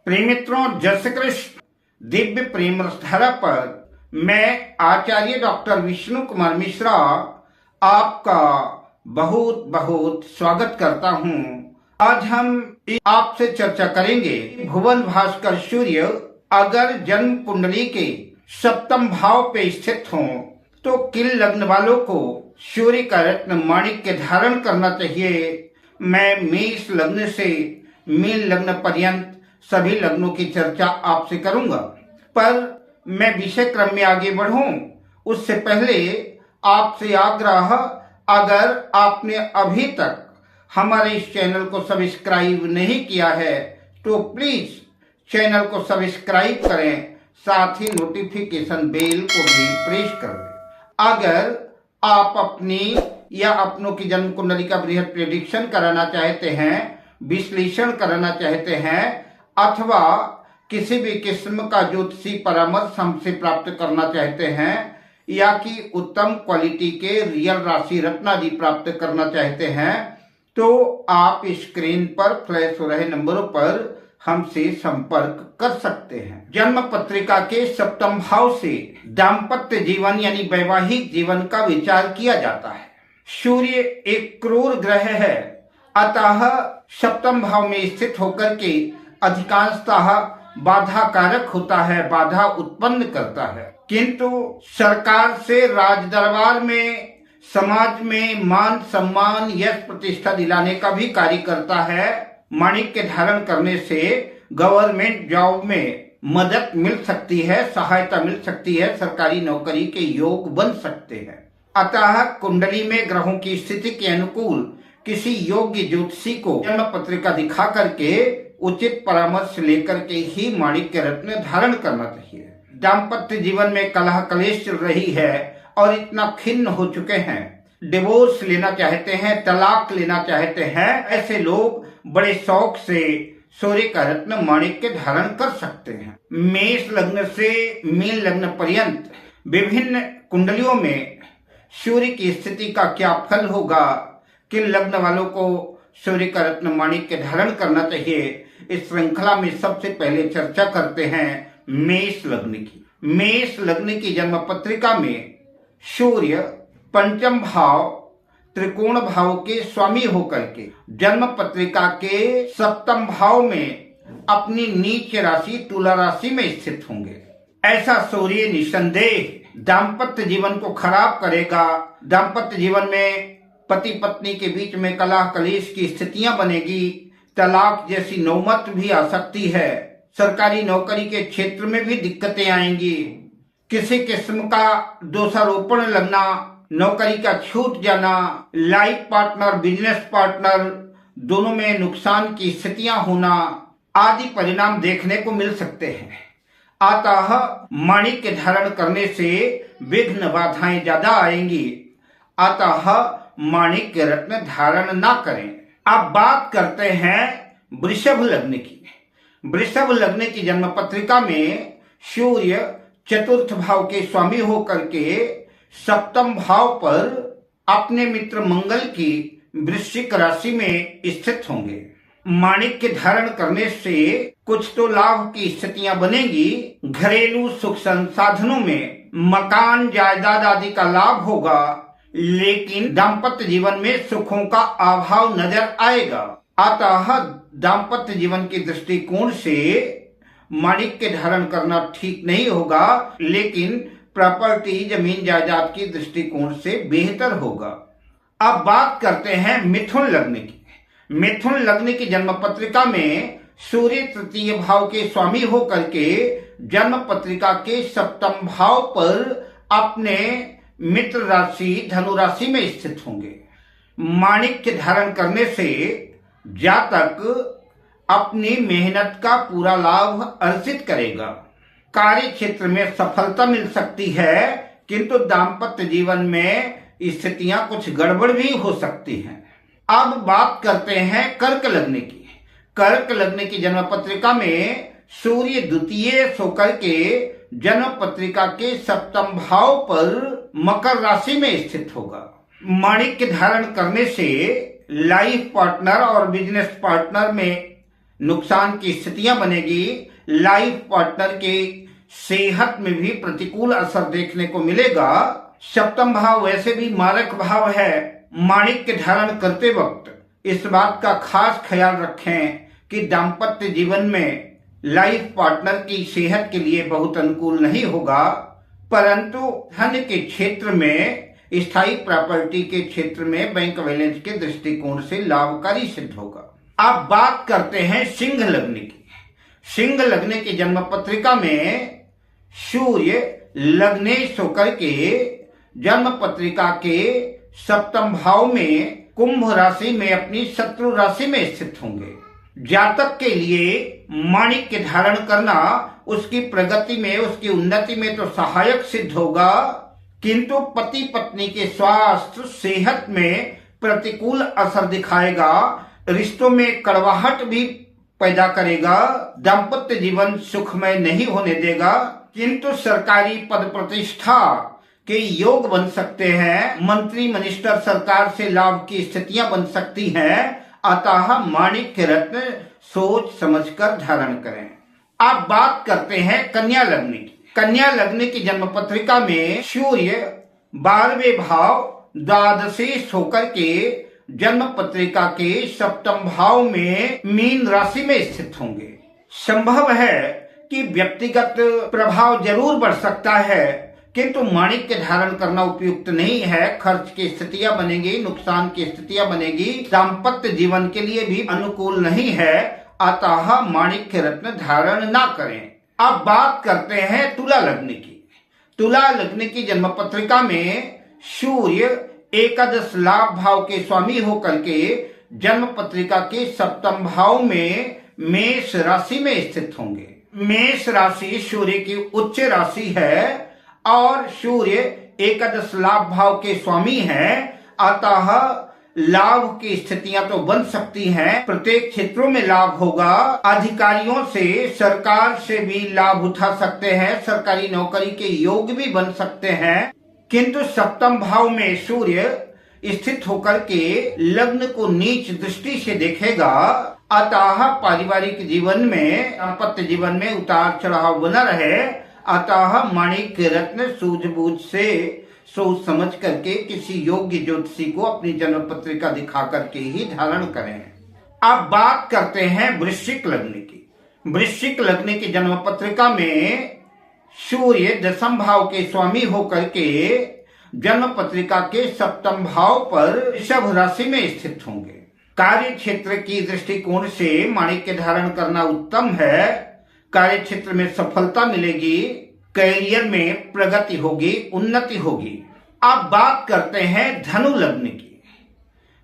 प्रिय मित्रों, जय श्री कृष्ण। दिव्य प्रेम रसधारा पर मैं आचार्य डॉक्टर विष्णु कुमार मिश्रा आपका बहुत बहुत स्वागत करता हूं। आज हम आपसे चर्चा करेंगे भुवन भास्कर सूर्य अगर जन्म कुंडली के सप्तम भाव पे स्थित हों तो किन लग्न वालों को सूर्य का रत्न माणिक्य धारण करना चाहिए। मैं मेष लग्न से मीन लग्न पर्यंत सभी लग्नों की चर्चा आपसे करूंगा, पर मैं विषय क्रम में आगे बढ़ूं उससे पहले आपसे आग्रह, अगर आपने अभी तक हमारे इस चैनल को सब्सक्राइब नहीं किया है तो प्लीज चैनल को सब्सक्राइब करें, साथ ही नोटिफिकेशन बेल को भी प्रेस कर दें। अगर आप अपनी या अपनों की जन्म कुंडली का बृहद प्रेडिक्शन कराना चाहते हैं, विश्लेषण कराना चाहते हैं, अथवा किसी भी किस्म का ज्योतिषी परामर्श हमसे प्राप्त करना चाहते हैं, या कि उत्तम क्वालिटी के रियल राशि रत्न आदि प्राप्त करना चाहते हैं, तो आप स्क्रीन पर फ्लैश हो रहे नंबरों पर हमसे संपर्क कर सकते हैं। जन्म पत्रिका के सप्तम भाव से दाम्पत्य जीवन यानी वैवाहिक जीवन का विचार किया जाता है। सूर्य एक क्रूर ग्रह है, अतः सप्तम भाव में स्थित होकर के अधिकांशतः बाधा कारक होता है, बाधा उत्पन्न करता है। किंतु सरकार से, राज दरबार में, समाज में मान सम्मान यश प्रतिष्ठा दिलाने का भी कार्य करता है। माणिक्य धारण करने से गवर्नमेंट जॉब में मदद मिल सकती है, सहायता मिल सकती है, सरकारी नौकरी के योग बन सकते हैं। अतः कुंडली में ग्रहों की स्थिति के अनुकूल किसी योग्य ज्योतिषी को जन्म पत्रिका दिखा करके उचित परामर्श लेकर के ही माणिक्य रत्न धारण करना चाहिए। दाम्पत्य जीवन में कलह कलेश चल रही है और इतना खिन्न हो चुके हैं, डिवोर्स लेना चाहते हैं, तलाक लेना चाहते हैं, ऐसे लोग बड़े शौक से सूर्य का रत्न माणिक्य धारण कर सकते हैं। मेष लग्न से मीन लग्न पर्यंत विभिन्न कुंडलियों में सूर्य की स्थिति का क्या फल होगा, किन लग्न वालों को सूर्य का रत्न माणिक्य धारण करना चाहिए, इस श्रृंखला में सबसे पहले चर्चा करते हैं मेष लग्न की। मेष लग्न की जन्म पत्रिका में सूर्य पंचम भाव त्रिकोण भाव के स्वामी होकर के जन्म पत्रिका के सप्तम भाव में अपनी नीच राशि तुला राशि में स्थित होंगे। ऐसा सूर्य निसंदेह दाम्पत्य जीवन को खराब करेगा। दाम्पत्य जीवन में पति पत्नी के बीच में कलह कलेश की स्थितियां बनेगी, तलाक जैसी नौबत भी आ सकती है, सरकारी नौकरी के क्षेत्र में भी दिक्कतें आएंगी, किसी किस्म का दोषारोपण लगना, नौकरी का छूट जाना, लाइफ पार्टनर बिजनेस पार्टनर दोनों में नुकसान की स्थितियां होना आदि परिणाम देखने को मिल सकते हैं। अतः माणिक्य धारण करने से विघ्न बाधाएं ज्यादा आएंगी, अतः माणिक्य रत्न धारण ना करें। अब बात करते हैं वृषभ लग्न की। वृषभ लग्न की जन्म पत्रिका में सूर्य चतुर्थ भाव के स्वामी होकर के सप्तम भाव पर अपने मित्र मंगल की वृश्चिक राशि में स्थित होंगे। माणिक्य धारण करने से कुछ तो लाभ की स्थितियां बनेगी, घरेलू सुख संसाधनों में मकान जायदाद आदि का लाभ होगा, लेकिन दाम्पत्य जीवन में सुखों का अभाव नजर आएगा। अतः दाम्पत्य जीवन के दृष्टिकोण से माणिक्य धारण करना ठीक नहीं होगा, लेकिन प्रॉपर्टी जमीन जायदाद की दृष्टिकोण से बेहतर होगा। अब बात करते हैं मिथुन लग्न की। मिथुन लग्न की जन्म पत्रिका में सूर्य तृतीय भाव के स्वामी होकर के जन्म पत्रिका के सप्तम भाव पर अपने मित्र राशि धनु राशि में स्थित होंगे। माणिक्य धारण करने से जातक अपनी मेहनत का पूरा लाभ अर्जित करेगा। कार्य क्षेत्र में सफलता मिल सकती है, किंतु दाम्पत्य जीवन में स्थितियां कुछ गड़बड़ भी हो सकती हैं। अब बात करते हैं कर्क लग्न की। कर्क लग्न की जन्म पत्रिका में सूर्य द्वितीय होकर के जन्म पत्रिका के सप्तम भाव पर मकर राशि में स्थित होगा। माणिक्य धारण करने से लाइफ पार्टनर और बिजनेस पार्टनर में नुकसान की स्थितियां बनेगी। लाइफ पार्टनर के सेहत में भी प्रतिकूल असर देखने को मिलेगा। सप्तम भाव वैसे भी मारक भाव है। माणिक्य धारण करते वक्त इस बात का खास ख्याल रखें कि दाम्पत्य जीवन में लाइफ पार्टनर की सेहत के लिए बहुत अनुकूल नहीं होगा, परंतु धन के क्षेत्र में, स्थायी प्रॉपर्टी के क्षेत्र में बैंक बैलेंस के दृष्टिकोण से लाभकारी सिद्ध होगा। अब बात करते हैं सिंह लग्न की। सिंह लग्न की जन्म पत्रिका में सूर्य लग्नेश होकर के जन्म पत्रिका के सप्तम भाव में कुंभ राशि में अपनी शत्रु राशि में स्थित होंगे। जातक के लिए माणिक्य धारण करना उसकी प्रगति में, उसकी उन्नति में तो सहायक सिद्ध होगा, किंतु पति पत्नी के स्वास्थ्य सेहत में प्रतिकूल असर दिखाएगा। रिश्तों में कड़वाहट भी पैदा करेगा। दाम्पत्य जीवन सुखमय नहीं होने देगा, किंतु सरकारी पद प्रतिष्ठा के योग बन सकते हैं। मंत्री मिनिस्टर सरकार से लाभ की स्थितियां बन सकती हैं। अतः माणिक्य रत्न सोच समझकर धारण करें। अब बात करते हैं कन्या लग्न की। कन्या लग्न की जन्म पत्रिका में सूर्य 12वें भाव द्वादशेश होकर के जन्म पत्रिका के सप्तम भाव में मीन राशि में स्थित होंगे। संभव है कि व्यक्तिगत प्रभाव जरूर बढ़ सकता है, किंतु माणिक्य धारण करना उपयुक्त नहीं है। खर्च की स्थितियां बनेगी, नुकसान की स्थितियां बनेगी, दाम्पत्य जीवन के लिए भी अनुकूल नहीं है। अतः माणिक्य रत्न धारण ना करें। अब बात करते हैं तुला लग्न की। तुला लग्न की जन्म पत्रिका में सूर्य एकादश लाभ भाव के स्वामी होकर के जन्म पत्रिका के सप्तम भाव में मेष राशि में स्थित होंगे। मेष राशि सूर्य की उच्च राशि है और सूर्य एकादश लाभ भाव के स्वामी हैं। अतः लाभ की स्थितियां तो बन सकती हैं, प्रत्येक क्षेत्रों में लाभ होगा। अधिकारियों से, सरकार से भी लाभ उठा सकते हैं, सरकारी नौकरी के योग भी बन सकते हैं, किंतु सप्तम भाव में सूर्य स्थित होकर के लग्न को नीच दृष्टि से देखेगा। अतः पारिवारिक जीवन में, दाम्पत्य जीवन में उतार चढ़ाव बना रहे। अतः माणिक्य रत्न सूझबूझ से सोच समझ करके किसी योग्य ज्योतिषी को अपनी जन्म पत्रिका दिखा करके ही धारण करें। अब बात करते हैं वृश्चिक लग्न की। वृश्चिक लग्न की जन्म पत्रिका में सूर्य दशम भाव के स्वामी होकर के जन्म पत्रिका के सप्तम भाव पर वृषभ राशि में स्थित होंगे। कार्य क्षेत्र की दृष्टिकोण से माणिक्य धारण करना उत्तम है। कार्य क्षेत्र में सफलता मिलेगी, कैरियर में प्रगति होगी, उन्नति होगी। अब बात करते हैं धनु लग्न की।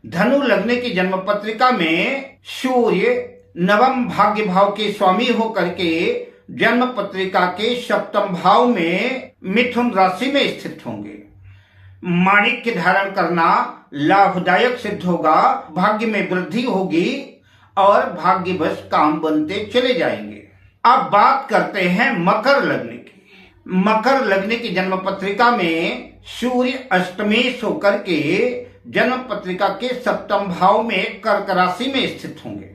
धनु लग्न की जन्म पत्रिका में सूर्य नवम भाग्य भाव के स्वामी होकर के जन्म पत्रिका के सप्तम भाव में मिथुन राशि में स्थित होंगे। माणिक्य धारण करना लाभदायक सिद्ध होगा, भाग्य में वृद्धि होगी और भाग्यवश काम बनते चले जाएंगे। अब बात करते हैं मकर लग्न की। मकर लग्न की जन्म पत्रिका में सूर्य अष्टमेश होकर के जन्म पत्रिका के सप्तम भाव में कर्क राशि में स्थित होंगे।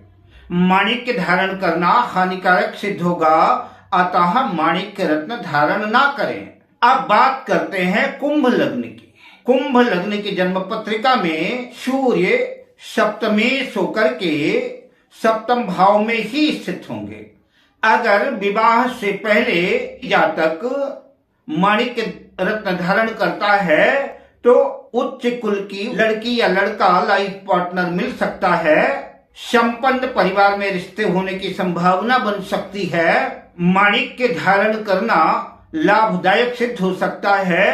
माणिक्य धारण करना हानिकारक सिद्ध होगा, अतः माणिक्य रत्न धारण ना करें। अब बात करते हैं कुंभ लग्न की। कुंभ लग्न की जन्म पत्रिका में सूर्य सप्तमेश होकर के सप्तम भाव में ही स्थित होंगे। अगर विवाह से पहले जातक माणिक्य रत्न धारण करता है तो उच्च कुल की लड़की या लड़का लाइफ पार्टनर मिल सकता है। संपन्न परिवार में रिश्ते होने की संभावना बन सकती है। माणिक्य धारण करना लाभदायक सिद्ध हो सकता है,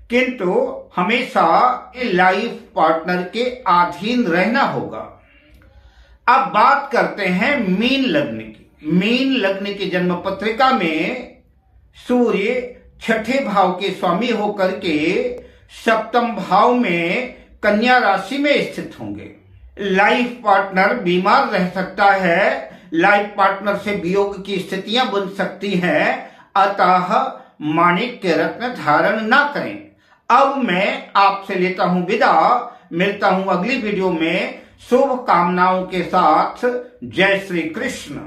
किंतु हमेशा लाइफ पार्टनर के अधीन रहना होगा। अब बात करते हैं मीन लग्न की। मीन लग्न की जन्म पत्रिका में सूर्य छठे भाव के स्वामी होकर के सप्तम भाव में कन्या राशि में स्थित होंगे। लाइफ पार्टनर बीमार रह सकता है, लाइफ पार्टनर से वियोग की स्थितियां बन सकती हैं, अतः माणिक्य रत्न धारण ना करें। अब मैं आपसे लेता हूं विदा, मिलता हूं अगली वीडियो में। शुभ कामनाओं के साथ जय श्री कृष्ण।